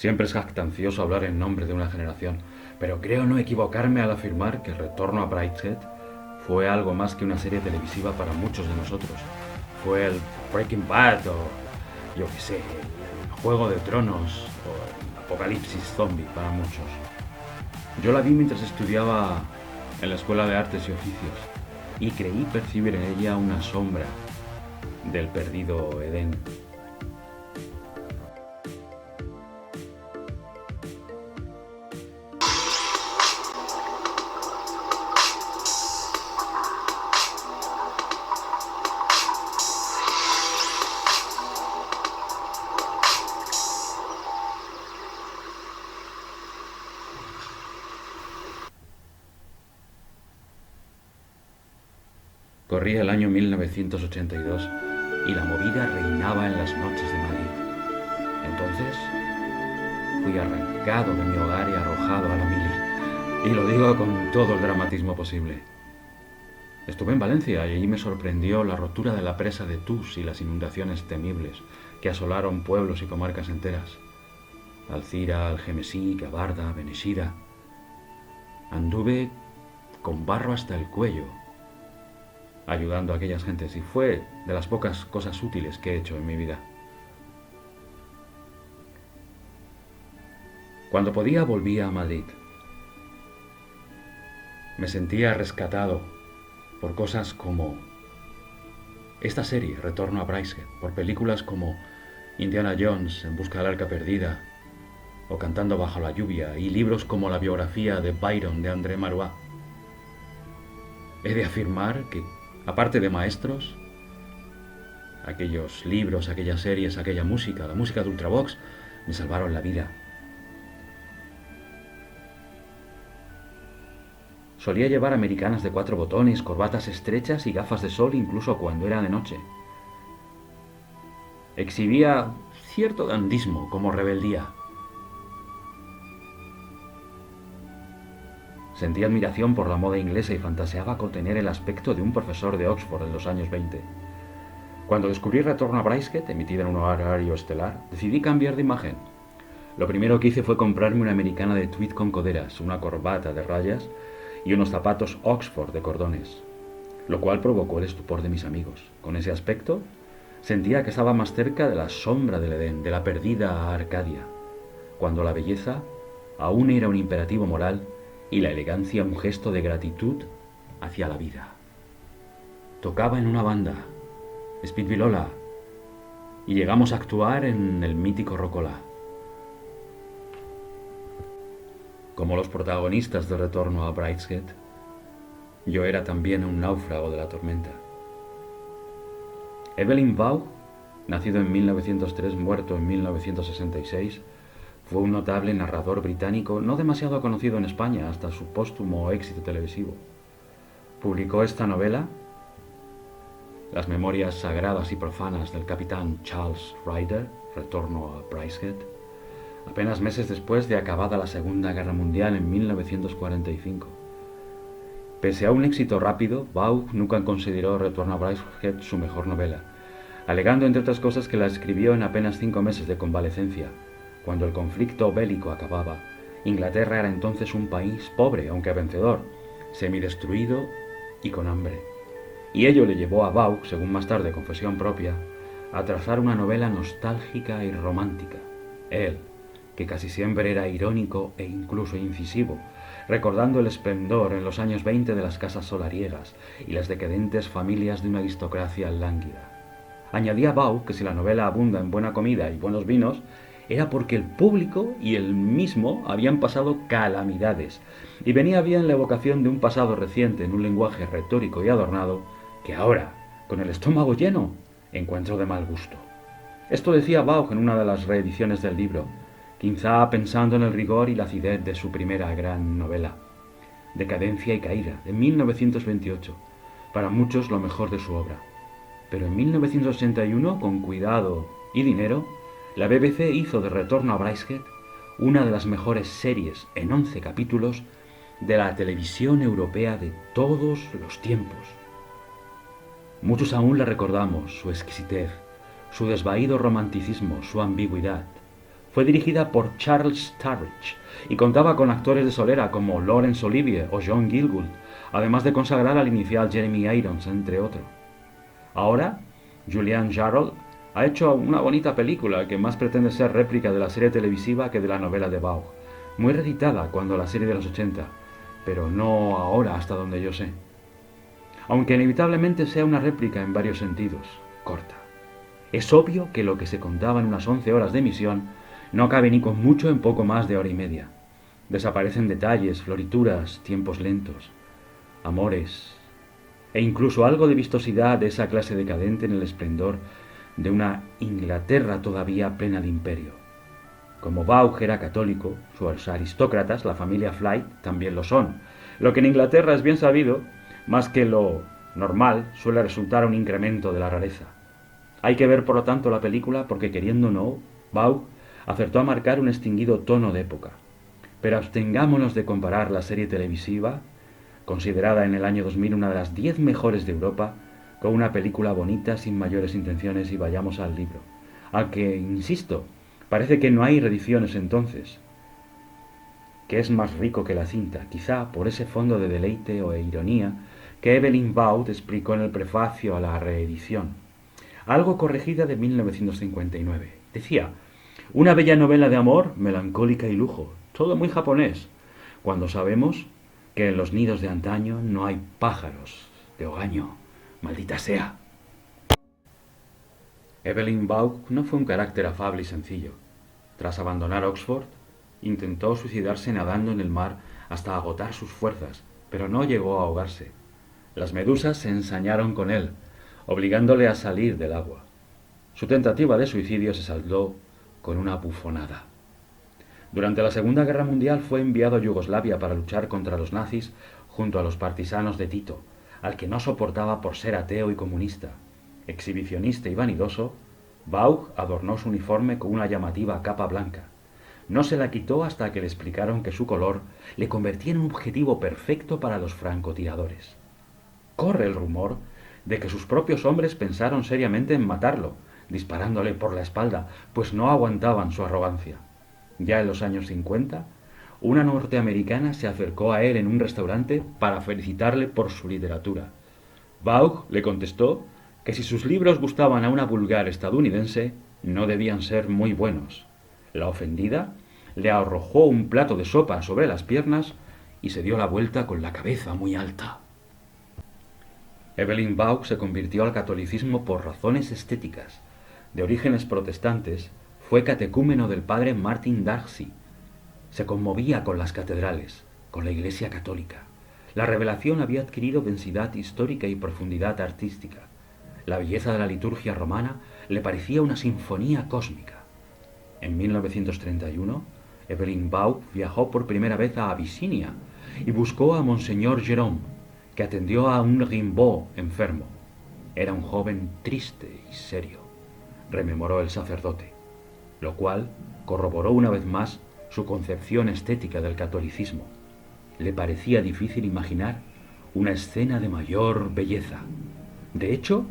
Siempre es jactancioso hablar en nombre de una generación, pero creo no equivocarme al afirmar que el retorno a Brideshead fue algo más que una serie televisiva para muchos de nosotros. Fue el Breaking Bad o, yo qué sé, el Juego de Tronos o el Apocalipsis Zombie para muchos. Yo la vi mientras estudiaba en la Escuela de Artes y Oficios y creí percibir en ella una sombra del perdido Edén. Corría el año 1982 y la movida reinaba en las noches de Madrid. Entonces fui arrancado de mi hogar y arrojado a la mili. Y lo digo con todo el dramatismo posible. Estuve en Valencia y allí me sorprendió la rotura de la presa de Tus y las inundaciones temibles que asolaron pueblos y comarcas enteras. Alcira, Algemesí, Gabarda, Beneixida. Anduve con barro hasta el cuello, ayudando a aquellas gentes, y fue de las pocas cosas útiles que he hecho en mi vida. Cuando podía volvía a Madrid. Me sentía rescatado por cosas como esta serie, Retorno a Brideshead, por películas como Indiana Jones en busca del arca perdida o Cantando bajo la lluvia, y libros como la biografía de Byron de André Marois. He de afirmar que, aparte de maestros, aquellos libros, aquellas series, aquella música, la música de Ultravox, me salvaron la vida. Solía llevar americanas de 4 botones, corbatas estrechas y gafas de sol incluso cuando era de noche. Exhibía cierto dandismo como rebeldía. Sentía admiración por la moda inglesa y fantaseaba con tener el aspecto de un profesor de Oxford en los años 20. Cuando descubrí Retorno a Brideshead, emitida en un horario estelar, decidí cambiar de imagen. Lo primero que hice fue comprarme una americana de tweed con coderas, una corbata de rayas y unos zapatos Oxford de cordones, lo cual provocó el estupor de mis amigos. Con ese aspecto, sentía que estaba más cerca de la sombra del Edén, de la perdida Arcadia, cuando la belleza aún era un imperativo moral y la elegancia un gesto de gratitud hacia la vida. Tocaba en una banda, Speedbilola, y llegamos a actuar en el mítico Rocola. Como los protagonistas de Retorno a Brideshead, yo era también un náufrago de la tormenta. Evelyn Waugh, nacido en 1903, muerto en 1966, fue un notable narrador británico no demasiado conocido en España hasta su póstumo éxito televisivo. Publicó esta novela, Las memorias sagradas y profanas del capitán Charles Ryder, Retorno a Brideshead, apenas meses después de acabada la Segunda Guerra Mundial en 1945. Pese a un éxito rápido, Waugh nunca consideró Retorno a Brideshead su mejor novela, alegando entre otras cosas que la escribió en apenas 5 meses de convalecencia. Cuando el conflicto bélico acababa, Inglaterra era entonces un país pobre, aunque vencedor, semidestruido y con hambre. Y ello le llevó a Waugh, según más tarde confesión propia, a trazar una novela nostálgica y romántica. Él, que casi siempre era irónico e incluso incisivo, recordando el esplendor en los años 20 de las casas solariegas y las decadentes familias de una aristocracia lánguida. Añadía Waugh que si la novela abunda en buena comida y buenos vinos, era porque el público y él mismo habían pasado calamidades, y venía bien la evocación de un pasado reciente en un lenguaje retórico y adornado que ahora, con el estómago lleno, encuentro de mal gusto. Esto decía Waugh en una de las reediciones del libro, quizá pensando en el rigor y la acidez de su primera gran novela, Decadencia y Caída, de 1928, para muchos lo mejor de su obra. Pero en 1981, con cuidado y dinero, la BBC hizo de Retorno a Brideshead una de las mejores series en 11 capítulos de la televisión europea de todos los tiempos. Muchos aún la recordamos, su exquisitez, su desvaído romanticismo, su ambigüedad, Fue dirigida por Charles Sturridge y contaba con actores de solera como Laurence Olivier o John Gielgud, además de consagrar al inicial Jeremy Irons, entre otros. Ahora, Julian Jarrell ha hecho una bonita película que más pretende ser réplica de la serie televisiva que de la novela de Vaughn, muy reeditada cuando la serie de los 80, pero no ahora hasta donde yo sé. Aunque inevitablemente sea una réplica en varios sentidos, corta. Es obvio que lo que se contaba en unas 11 horas de emisión no cabe ni con mucho en poco más de hora y media. Desaparecen detalles, florituras, tiempos lentos, amores, e incluso algo de vistosidad de esa clase decadente en el esplendor de una Inglaterra todavía plena de imperio. Como Vaughn era católico, sus aristócratas, la familia Flight, también lo son, lo que en Inglaterra es bien sabido, más que lo normal, suele resultar un incremento de la rareza. Hay que ver por lo tanto la película porque, queriendo o no, Vaughn acertó a marcar un extinguido tono de época. Pero abstengámonos de comparar la serie televisiva, considerada en el año 2000 una de las 10 mejores de Europa, con una película bonita sin mayores intenciones, y vayamos al libro. Aunque, insisto, parece que no hay reediciones entonces, que es más rico que la cinta, quizá por ese fondo de deleite o ironía que Evelyn Waugh explicó en el prefacio a la reedición, algo corregida de 1959. Decía: una bella novela de amor, melancólica y lujo, todo muy japonés, cuando sabemos que en los nidos de antaño no hay pájaros de hogaño, maldita sea. Evelyn Waugh no fue un carácter afable y sencillo. Tras abandonar Oxford, intentó suicidarse nadando en el mar hasta agotar sus fuerzas, pero no llegó a ahogarse. Las medusas se ensañaron con él, obligándole a salir del agua. Su tentativa de suicidio se saldó con una bufonada. Durante la Segunda Guerra Mundial fue enviado a Yugoslavia para luchar contra los nazis junto a los partisanos de Tito, al que no soportaba por ser ateo y comunista. Exhibicionista y vanidoso, Waugh adornó su uniforme con una llamativa capa blanca. No se la quitó hasta que le explicaron que su color le convertía en un objetivo perfecto para los francotiradores. Corre el rumor de que sus propios hombres pensaron seriamente en matarlo, disparándole por la espalda, pues no aguantaban su arrogancia. Ya en los años 50, una norteamericana se acercó a él en un restaurante para felicitarle por su literatura. Waugh le contestó que si sus libros gustaban a una vulgar estadounidense, no debían ser muy buenos. La ofendida le arrojó un plato de sopa sobre las piernas y se dio la vuelta con la cabeza muy alta. Evelyn Waugh se convirtió al catolicismo por razones estéticas. De orígenes protestantes, fue catecúmeno del padre Martin Darcy. Se conmovía con las catedrales, con la Iglesia católica. La revelación había adquirido densidad histórica y profundidad artística. La belleza de la liturgia romana le parecía una sinfonía cósmica. En 1931, Evelyn Waugh viajó por primera vez a Abisinia y buscó a Monseñor Jerome, que atendió a un Rimbaud enfermo. Era un joven triste y serio, rememoró el sacerdote, lo cual corroboró una vez más su concepción estética del catolicismo. Le parecía difícil imaginar una escena de mayor belleza. De hecho,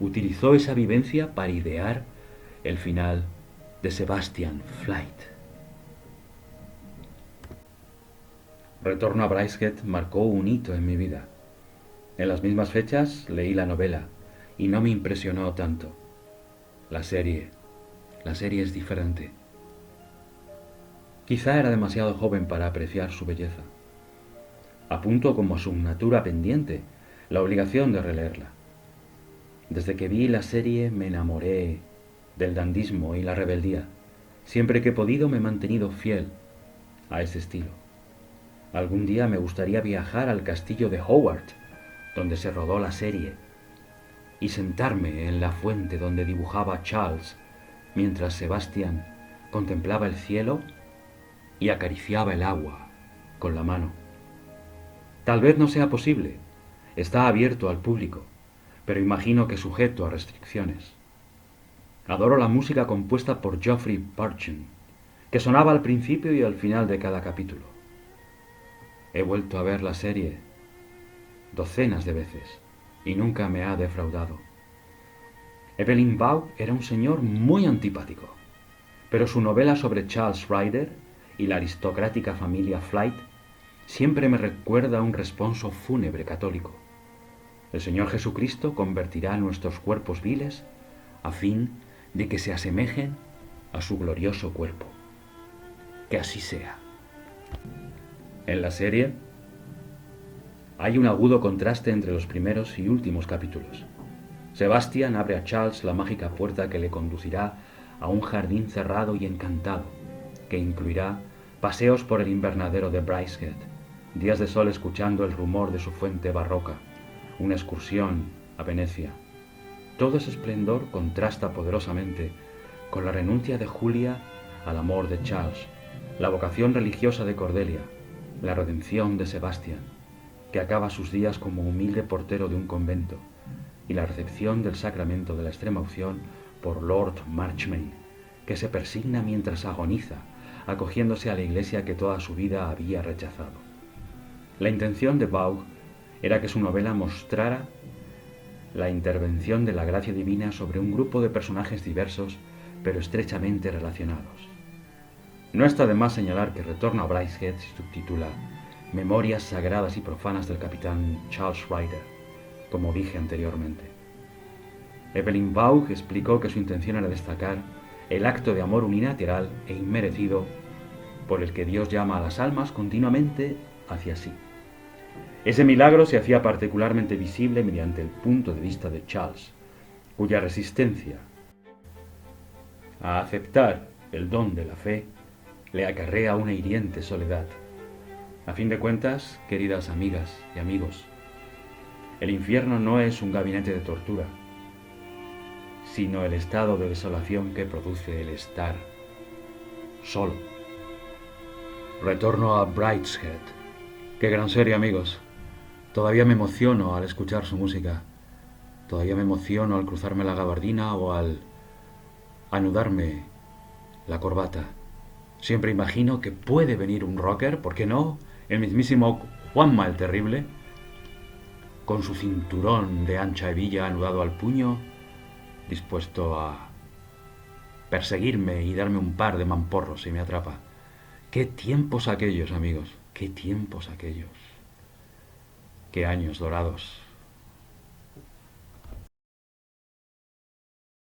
utilizó esa vivencia para idear el final de Sebastian Flight. Retorno a Brideshead marcó un hito en mi vida. En las mismas fechas leí la novela y no me impresionó tanto. La serie es diferente. Quizá era demasiado joven para apreciar su belleza. Apunto como asignatura pendiente la obligación de releerla. Desde que vi la serie me enamoré del dandismo y la rebeldía. Siempre que he podido me he mantenido fiel a ese estilo. Algún día me gustaría viajar al castillo de Howard, donde se rodó la serie, y sentarme en la fuente donde dibujaba Charles, mientras Sebastian contemplaba el cielo y acariciaba el agua con la mano. Tal vez no sea posible, está abierto al público, pero imagino que sujeto a restricciones. Adoro la música compuesta por Geoffrey Purcell, que sonaba al principio y al final de cada capítulo. He vuelto a ver la serie docenas de veces y nunca me ha defraudado. Evelyn Waugh era un señor muy antipático, pero su novela sobre Charles Ryder y la aristocrática familia Flight siempre me recuerda un responso fúnebre católico. El Señor Jesucristo convertirá nuestros cuerpos viles a fin de que se asemejen a su glorioso cuerpo. Que así sea. En la serie hay un agudo contraste entre los primeros y últimos capítulos. Sebastian abre a Charles la mágica puerta que le conducirá a un jardín cerrado y encantado, que incluirá paseos por el invernadero de Brideshead, días de sol escuchando el rumor de su fuente barroca, una excursión a Venecia. Todo ese esplendor contrasta poderosamente con la renuncia de Julia al amor de Charles, la vocación religiosa de Cordelia, la redención de Sebastian, que acaba sus días como humilde portero de un convento, y la recepción del sacramento de la extrema unción por Lord Marchmain, que se persigna mientras agoniza, acogiéndose a la iglesia que toda su vida había rechazado. La intención de Vaughan era que su novela mostrara la intervención de la gracia divina sobre un grupo de personajes diversos pero estrechamente relacionados. No está de más señalar que Retorno a Brideshead se subtitula Memorias sagradas y profanas del capitán Charles Ryder, como dije anteriormente. Evelyn Waugh explicó que su intención era destacar el acto de amor unilateral e inmerecido por el que Dios llama a las almas continuamente hacia sí. Ese milagro se hacía particularmente visible mediante el punto de vista de Charles, cuya resistencia a aceptar el don de la fe le acarrea una hiriente soledad. A fin de cuentas, queridas amigas y amigos, el infierno no es un gabinete de tortura, sino el estado de desolación que produce el estar solo. Retorno a Brideshead. Qué gran serie, amigos. Todavía me emociono al escuchar su música. Todavía me emociono al cruzarme la gabardina o al anudarme la corbata. Siempre imagino que puede venir un rocker, ¿por qué no? El mismísimo Juanma el Terrible, con su cinturón de ancha hebilla anudado al puño, dispuesto a perseguirme y darme un par de mamporros si me atrapa. ¡Qué tiempos aquellos, amigos! ¡Qué tiempos aquellos! ¡Qué años dorados!